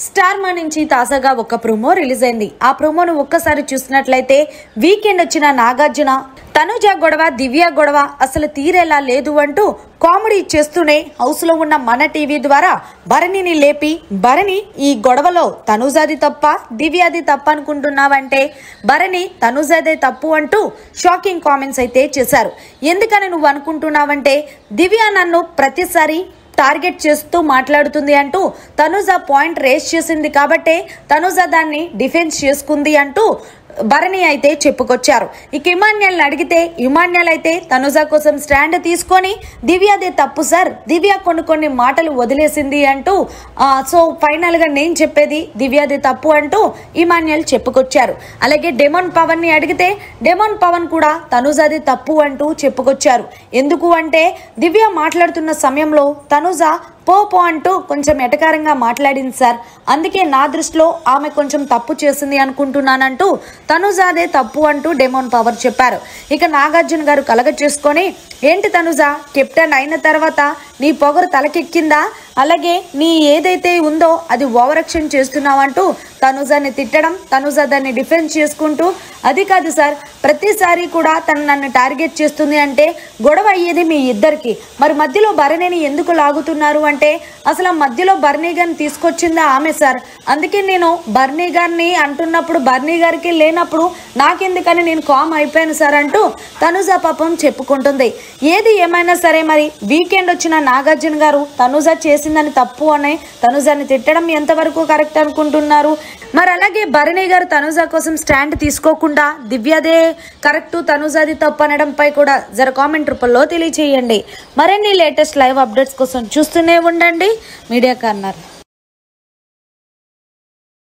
Star మా నుంచి తాజాగా ఒక ప్రోమో రిలీజ్ అయింది. ఆ ప్రోమోను ఒక్కసారి చూసినట్లయితే వీకెండ్ వచ్చిన నాగార్జున తనుజ గొడవ దివ్య గొడవ అసలు తీరేలా లేదు అంటూ కామెడీ చేస్తూనే హౌస్ లో ఉన్న మన టీవీ ద్వారా భరణిని లేపి, భరణి ఈ గొడవలో తనుజాది తప్ప దివ్యాది తప్ప అనుకుంటున్నావంటే భరణి తనుజాదే తప్పు అంటూ షాకింగ్ కామెంట్స్ అయితే చేశారు. ఎందుకని నువ్వు అనుకుంటున్నావంటే దివ్య నన్ను ప్రతిసారి టార్గెట్ చేస్తూ మాట్లాడుతుంది అంటూ తనుజ పాయింట్ రేస్ చేసింది కాబట్టే తనుజ దాన్ని డిఫెన్స్ చేసుకుంది అంటూ భరణి అయితే చెప్పుకొచ్చారు. ఇక ఇమాన్యుల్ అడిగితే ఇమాన్యుల్ అయితే తనుజ కోసం స్టాండ్ తీసుకొని దివ్యాదే తప్పు సార్, దివ్య కొన్ని మాటలు వదిలేసింది అంటూ సో ఫైనల్ గా నేను చెప్పేది దివ్యాదే తప్పు అంటూ ఇమాన్యుల్ చెప్పుకొచ్చారు. అలాగే డెమోన్ పవన్ ని అడిగితే డెమోన్ పవన్ కూడా తనుజాది తప్పు అంటూ చెప్పుకొచ్చారు. ఎందుకు అంటే దివ్య మాట్లాడుతున్న సమయంలో తనుజ పో అంటూ కొంచెం ఎటకారంగా మాట్లాడింది సార్, అందుకే నా దృష్టిలో ఆమె కొంచెం తప్పు చేసింది అనుకుంటున్నానంటూ తనుజాదే తప్పు అంటూ డెమోన్ పవర్ చెప్పారు. ఇక నాగార్జున గారు కలగ చేసుకొని, ఏంటి తనుజ కెప్టెన్ అయిన తర్వాత నీ పొగరు తలకెక్కిందా, అలాగే నీ ఏదైతే ఉందో అది ఓవర్ యాక్షన్ చేస్తున్నావంటూ తనుజాని తిట్టడం, తనుజ దాన్ని డిఫెన్స్ చేసుకుంటూ అది కాదు సార్, ప్రతిసారి కూడా తను నన్ను టార్గెట్ చేస్తుంది అంటే గొడవ అయ్యేది మీ ఇద్దరికి, మరి మధ్యలో భరణిని ఎందుకు లాగుతున్నారు అంటే అసలు మధ్యలో బర్నీ గారిని తీసుకొచ్చిందా ఆమె సార్, అందుకే నేను బర్నీ గారిని అంటున్నప్పుడు బర్నీ గారికి లేనప్పుడు నాకెందుకని నేను కామ్ అయిపోయాను సార్ అంటూ తనుజ పాపం చెప్పుకుంటుంది. ఏది ఏమైనా సరే మరి వీకెండ్ వచ్చిన నాగార్జున గారు తనుజ చేసిందని తప్పు అని తనుజాని తిట్టడం ఎంతవరకు కరెక్ట్ అనుకుంటున్నారు? మరి అలాగే భరణి గారు తనుజ కోసం స్టాండ్ తీసుకోకుండా దివ్యదే కరెక్ట్ తనుజాది తప్పు అనడంపై కూడా జర కామెంట్ రూపంలో తెలియచేయండి. మరిన్ని లేటెస్ట్ లైవ్ అప్డేట్స్ కోసం చూస్తూనే ఉండండి మీడియా కార్నర్.